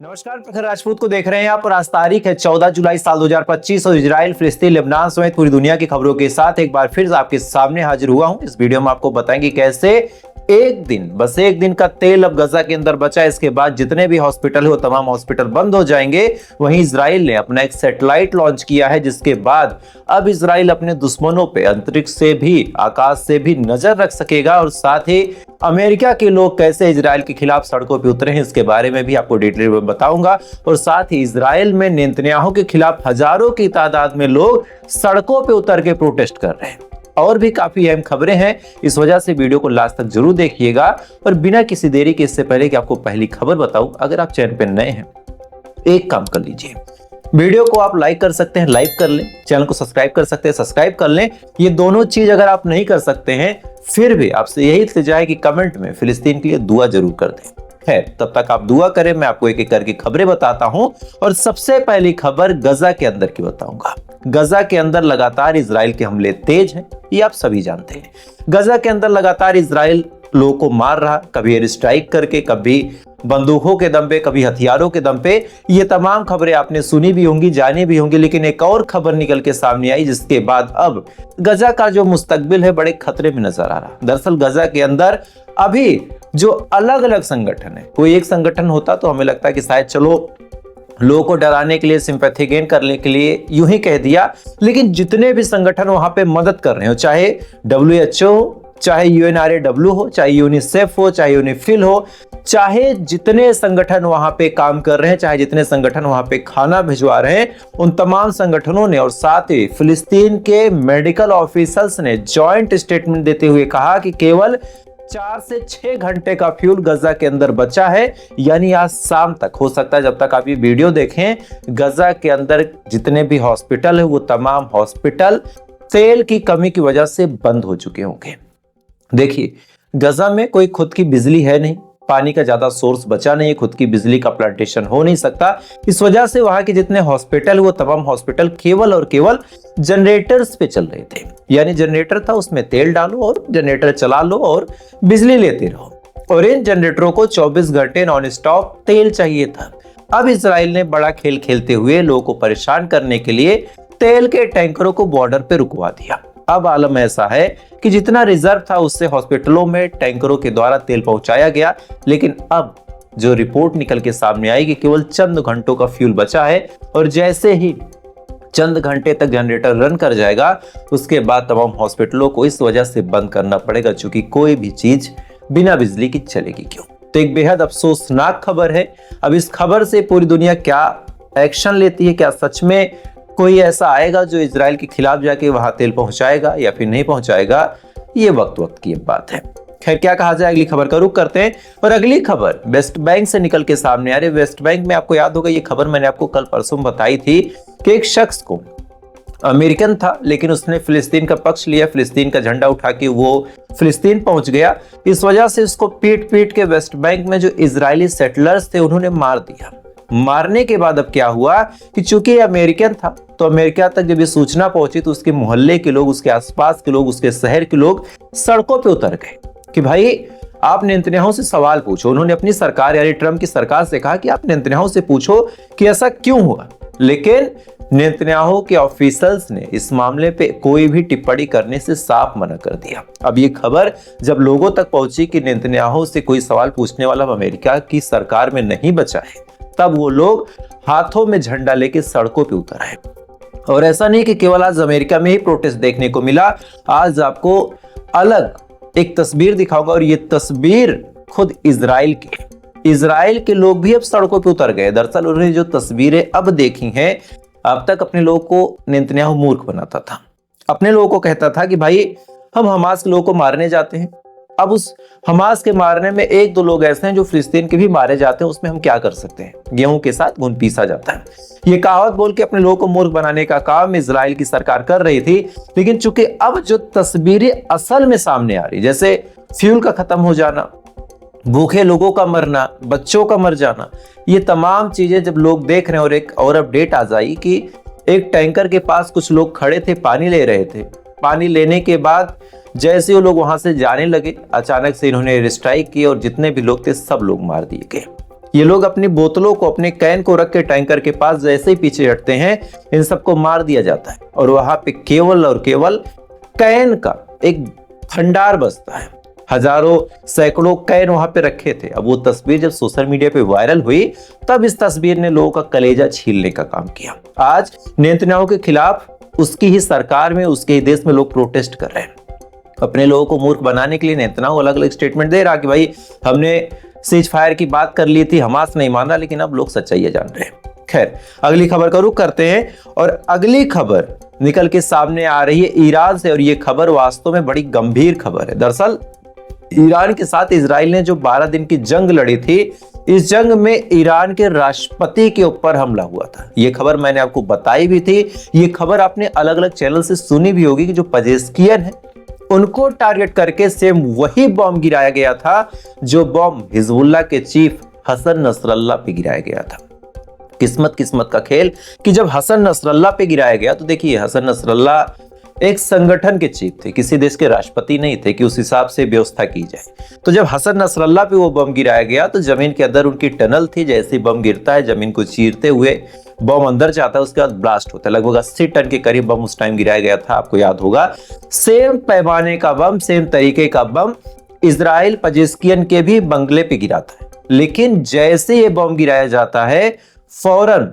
नमस्कार, प्रखर राजपूत को देख रहे हैं आप और आज तारीख है 14 जुलाई साल 2025 और इजराइल, फिलिस्तीन, लेबनान समेत पूरी दुनिया की खबरों के साथ एक बार फिर आपके सामने हाजिर हुआ हूं। इस वीडियो में आपको बताएंगे कैसे बस एक दिन का तेल अब गजा के अंदर बचा। इसके बाद जितने भी हॉस्पिटल है वो तमाम हॉस्पिटल बंद हो जाएंगे। वहीं इजराइल ने अपना एक सैटेलाइट लॉन्च किया है, जिसके बाद अब इजराइल अपने दुश्मनों पे अंतरिक्ष से भी, आकाश से भी नजर रख सकेगा। और साथ ही अमेरिका के लोग कैसे इजराइल के खिलाफ सड़कों पे उतरे हैं, इसके बारे में भी आपको डिटेल में बताऊंगा। और साथ ही इजराइल में नेतन्याहू के खिलाफ हजारों की तादाद में लोग सड़कों पे उतर के प्रोटेस्ट कर रहे हैं। और भी काफी अहम खबरें हैं, इस वजह से वीडियो को लास्ट तक जरूर देखिएगा। और बिना किसी देरी के, इससे पहले कि आपको पहली खबर बताऊं, अगर आप चैनल पे नए हैं एक काम कर लीजिए, वीडियो को आप लाइक कर सकते हैं, लाइक कर लें, चैनल को सब्सक्राइब कर सकते हैं, सब्सक्राइब कर लें। ये दोनों चीज अगर आप नहीं कर सकते हैं, फिर भी आपसे यही इल्तिजा है कि कमेंट में फिलिस्तीन के लिए दुआ जरूर कर दें। है तब तक आप दुआ करें, मैं आपको एक एक करके खबरें बताता हूं। और सबसे पहली खबर गजा के अंदर की बताऊंगा। गजा के अंदर लगातार इजराइल के हमले तेज हैं, ये आप सभी जानते हैं। गजा के अंदर लगातार इजराइल लोगों को मार रहा, कभी एयर स्ट्राइक करके, कभी बंदूकों के दम पे, कभी हथियारों के दम पे। ये तमाम खबरें आपने सुनी भी होंगी, जानी भी होंगी। लेकिन एक और खबर निकल के सामने आई, जिसके बाद अब गजा का जो मुस्तकबिल है बड़े खतरे में नजर आ रहा। दरअसल गजा के अंदर अभी जो अलग अलग संगठन है, कोई एक संगठन होता तो हमें लगता है कि शायद चलो लोगों को डराने के लिए, सिंपैथी गेन करने के लिए यूं ही कह दिया। लेकिन जितने भी संगठन वहां पे मदद कर रहे हो, चाहे WHO हो, चाहे UNRAW हो, चाहे यूनिसेफ हो, चाहे यूनिफिल हो, चाहे जितने संगठन वहां पे काम कर रहे हैं, चाहे जितने संगठन वहां पे खाना भिजवा रहे हैं, उन तमाम संगठनों ने और साथ ही फिलिस्तीन के मेडिकल ऑफिसर्स ने जॉइंट स्टेटमेंट देते हुए कहा कि केवल 4 से 6 घंटे का फ्यूल गजा के अंदर बचा है। यानी आज शाम तक, हो सकता है जब तक आप ये वीडियो देखें, गजा के अंदर जितने भी हॉस्पिटल है वो तमाम हॉस्पिटल तेल की कमी की वजह से बंद हो चुके होंगे। देखिए, गजा में कोई खुद की बिजली है नहीं, पानी का ज्यादा सोर्स बचा नहीं है, खुद की बिजली का प्लांटेशन हो नहीं सकता। इस वजह से वहां के जितने हॉस्पिटल, वो तमाम हॉस्पिटल केवल और केवल जनरेटर्स पे चल रहे थे। यानी जनरेटर था, उसमें तेल डालो और जनरेटर चला लो और बिजली लेते रहो। और इन जनरेटरों को 24 घंटे नॉन स्टॉप तेल चाहिए था। अब इजराइल ने बड़ा खेल खेलते हुए लोगों को परेशान करने के लिए तेल के टैंकरों को बॉर्डर पे रुकवा दिया। अब आलम ऐसा है कि जितना रिजर्व था उससे हॉस्पिटलों में टैंकरों के द्वारा तेल पहुंचाया गया। लेकिन अब जो रिपोर्ट निकल के सामने आई कि केवल चंद घंटों का फ्यूल बचा है। और जैसे ही चंद घंटे तक जनरेटर रन कर जाएगा, उसके बाद तमाम हॉस्पिटलों को इस वजह से बंद करना पड़ेगा, क्योंकि कोई भी चीज बिना बिजली की चलेगी क्यों। तो एक बेहद अफसोसनाक खबर है। अब इस खबर से पूरी दुनिया क्या एक्शन लेती है, क्या सच में कोई ऐसा आएगा जो इजराइल के खिलाफ जाके वहां तेल पहुंचाएगा या फिर नहीं पहुंचाएगा, ये वक्त की बात है। खैर, क्या कहा जाए, अगली खबर का रुख करते हैं। और अगली खबर वेस्ट बैंक से निकल के सामने आ रही। वेस्ट बैंक में आपको याद होगा, ये खबर मैंने आपको कल परसों बताई थी कि एक शख्स को, अमेरिकन था लेकिन उसने फिलिस्तीन का पक्ष लिया, फिलिस्तीन का झंडा उठा के वो फिलिस्तीन पहुंच गया। इस वजह से उसको पीट पीट के वेस्ट बैंक में जो इजरायली सेटलर्स थे उन्होंने मार दिया। मारने के बाद अब क्या हुआ कि चूंकि अमेरिकन था, तो अमेरिका तक जब ये सूचना पहुंची तो उसके मोहल्ले के लोग, उसके आसपास के लोग, उसके शहर के लोग सड़कों पे उतर गए कि भाई आप नेतन्याहू से सवाल पूछो। उन्होंने अपनी सरकार यानी ट्रंप की सरकार से कहा कि आप नेतन्याहू से पूछो कि ऐसा क्यों हुआ। लेकिन नेतन्याहू के ऑफिसर्स ने इस मामले पे कोई भी टिप्पणी करने से साफ मना कर दिया। अब ये खबर जब लोगों तक पहुंची कि नेतन्याहू से कोई सवाल पूछने वाला अमेरिका की सरकार में नहीं बचा है, तब वो लोग हाथों में झंडा लेके सड़कों पे उतर आए। और ऐसा नहीं कि केवल आज अमेरिका में ही प्रोटेस्ट देखने को मिला। आज आपको अलग एक तस्वीर दिखाऊंगा, और ये तस्वीर खुद इजराइल के लोग भी अब सड़कों पे उतर गए। दरअसल उन्होंने जो तस्वीरें अब देखी हैं, अब तक अपने लोगों को नेतन्याहू मूर्ख बनाता था, अपने लोगों को कहता था कि भाई हम हमास के लोगों को मारने जाते हैं। अब उस हमास के मारने में एक दो लोग ऐसे हैं जो फिलिस्तीन के भी मारे जाते हैं, उसमें हम क्या कर सकते हैं, गेहूं के साथ घुन पीसा जाता है। ये कहावत बोल के अपने लोगों को मूर्ख बनाने का काम इजराइल की सरकार कर रही थी। लेकिन चूंकि अब जो तस्वीरें असल में सामने आ रही, जैसे फ्यूल का खत्म हो जाना, भूखे लोगों का मरना, बच्चों का मर जाना, ये तमाम चीजें जब लोग देख रहे हैं। और एक और अपडेट आ जाई कि एक टैंकर के पास कुछ लोग खड़े थे, पानी ले रहे थे। पानी लेने के बाद जैसे वो लोग वहां से जाने लगे, अचानक से इन्होंने एयर स्ट्राइक की और जितने भी लोग थे सब लोग मार दिए गए। ये लोग अपनी बोतलों को, अपने कैन को रख के टैंकर के पास जैसे ही पीछे हटते हैं, इन सबको मार दिया जाता है और वहां पे केवल और केवल कैन का एक भंडार बचता है। हजारों सैकड़ों कैन वहां पे रखे थे। अब वो तस्वीर जब सोशल मीडिया पे वायरल हुई, तब इस तस्वीर ने लोगों का कलेजा छीलने का काम किया। आज नेतन्याहू के खिलाफ उसकी ही सरकार में, उसके ही देश में लोग प्रोटेस्ट कर रहे हैं। अपने लोगों को मूर्ख बनाने के लिए नेतन्याहू अलग अलग स्टेटमेंट दे रहा कि भाई हमने सीज फायर की बात कर ली थी, हमास नहीं मान रहा, लेकिन अब लोग सच्चाई जान रहे हैं। खैर, अगली खबर का रुख करते हैं और अगली खबर निकल के सामने आ रही है ईरान से और ये खबर वास्तव में बड़ी गंभीर खबर है। दरअसल ईरान के साथ इजराइल ने जो 12 दिन की जंग लड़ी थी, इस जंग में ईरान के राष्ट्रपति के ऊपर हमला हुआ था। ये खबर मैंने आपको बताई भी थी। ये खबर आपने अलग अलग चैनल से सुनी भी होगी कि जो पजेश्कियन है उनको टारगेट करके सेम वही बॉम्ब गिराया गया था जो बॉम्ब हिजबुल्लाह के चीफ हसन नसरल्लाह पे गिराया गया था। किस्मत का खेल कि जब हसन नसरल्लाह पे गिराया गया, तो देखिए हसन नसरल्लाह एक संगठन के चीफ थे, किसी देश के राष्ट्रपति नहीं थे कि उस हिसाब से व्यवस्था की जाए। तो जब हसन नसरल्लाह पे वो बम गिराया गया, तो जमीन के अंदर उनकी टनल थी। जैसे ही बम गिरता है, जमीन को चीरते हुए बम अंदर जाता है, उसके बाद ब्लास्ट होता है। लगभग 80 टन के करीब बम उस टाइम गिराया गया था, आपको याद होगा। सेम पैमाने का बम, सेम तरीके का बम इजराइल पजेश्कियन के भी बंगले पे गिराता है। लेकिन जैसे ये बम गिराया जाता है, फौरन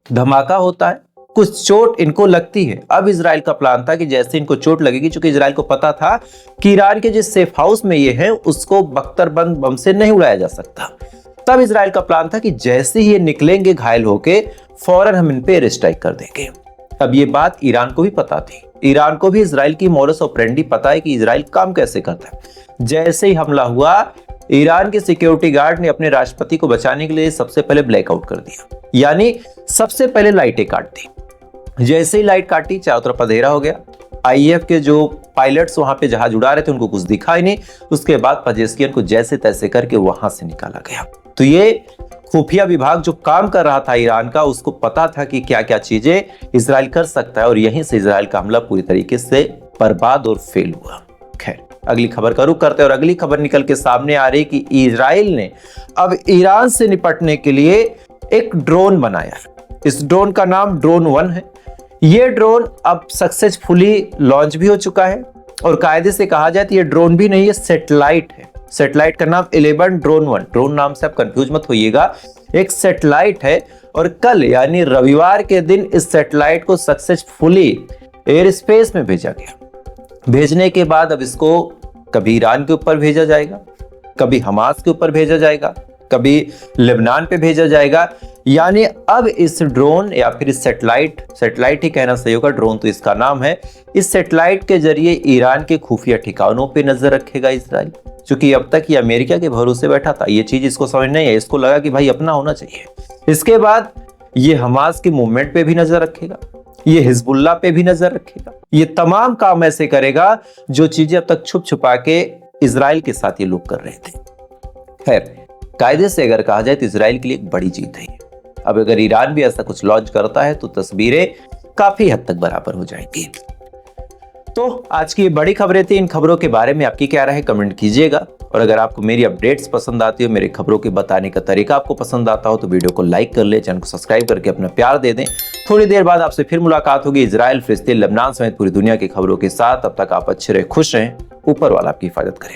धमाका होता है, कुछ चोट इनको लगती है। अब इजराइल का प्लान था कि जैसे इनको चोट लगेगी, चूंकि इजराइल को पता था कि ईरान के जिस सेफ हाउस में ये है उसको बख्तरबंद बम से नहीं उड़ाया जा सकता, तब इजराइल का प्लान था कि जैसे ही ये निकलेंगे घायल होके, फौरन हम इन पे एयर स्ट्राइक कर देंगे। अब ये बात ईरान को भी पता थी। ईरान को भी इजराइल की मोडस ऑपरेंडी पता है कि इजराइल काम कैसे करता है। जैसे ही हमला हुआ, ईरान के सिक्योरिटी गार्ड ने अपने राष्ट्रपति को बचाने के लिए सबसे पहले ब्लैकआउट कर दिया, यानी सबसे पहले लाइटें काट दी। जैसे ही लाइट काटी, चारों तरफ अंधेरा हो गया। आईएफ के जो पायलट्स वहां पे जहाज उड़ा रहे थे, उनको कुछ दिखाई नहीं। उसके बाद पजेश्कियन को जैसे तैसे करके वहां से निकाला गया। तो ये खुफिया विभाग जो काम कर रहा था ईरान का, उसको पता था कि क्या क्या चीजें इजराइल कर सकता है और यहीं से इजराइल का हमला पूरी तरीके से बर्बाद और फेल हुआ। खैर, अगली खबर का रुख करते हैं और अगली खबर निकल के सामने आ रही कि इजराइल ने अब ईरान से निपटने के लिए एक ड्रोन बनाया। इस ड्रोन का नाम ड्रोन 1 है। ये ड्रोन अब सक्सेसफुली लॉन्च भी हो चुका है और कायदे से कहा जाए तो ये ड्रोन भी नहीं है, सैटेलाइट है। सैटेलाइट का नाम 11 ड्रोन 1। ड्रोन नाम से आप कंफ्यूज मत होइएगा, एक सैटेलाइट है। और कल यानी रविवार के दिन इस सैटेलाइट को सक्सेसफुली एयर स्पेस में भेजा गया। भेजने के बाद अब इसको कभी ईरान के ऊपर भेजा जाएगा, कभी हमास के ऊपर भेजा जाएगा, कभी लेबनान पे भेजा जाएगा। यानी अब इस ड्रोन या फिर इस सैटेलाइट ही कहना सही होगा, ड्रोन तो इसका नाम है। इस सैटेलाइट के जरिए ईरान के खुफिया ठिकानों पे नजर रखेगा इजराइल। क्योंकि अब तक ये अमेरिका के भरोसे बैठा था, ये चीज इसको समझ नहीं है। इसको लगा कि भाई अपना होना चाहिए। इसके बाद ये हमास की मूवमेंट पे भी नजर रखेगा, ये हिजबुल्लाह पे भी नजर रखेगा। ये तमाम काम ऐसे करेगा जो चीजें अब तक छुप छुपा के इजराइल के साथ ये लोग कर रहे थे। खैर, कायदे से अगर कहा जाए तो इजराइल के लिए एक बड़ी जीत है। अब अगर ईरान भी ऐसा कुछ लॉन्च करता है तो तस्वीरें काफी हद तक बराबर हो जाएंगी। तो आज की ये बड़ी खबरें थी। इन खबरों के बारे में आपकी क्या राय है, कमेंट कीजिएगा। और अगर आपको मेरी अपडेट्स पसंद आती हो, मेरे खबरों के बताने का तरीका आपको पसंद आता हो, तो वीडियो को लाइक कर ले, चैनल को सब्सक्राइब करके अपना प्यार दे दें। थोड़ी देर बाद आपसे फिर मुलाकात होगी इजराइल, फिलिस्तीन, लेबनान समेत पूरी दुनिया की खबरों के साथ। तब तक आप अच्छे रहे, खुश रहें, ऊपर वाला आपकी हिफाजत करे।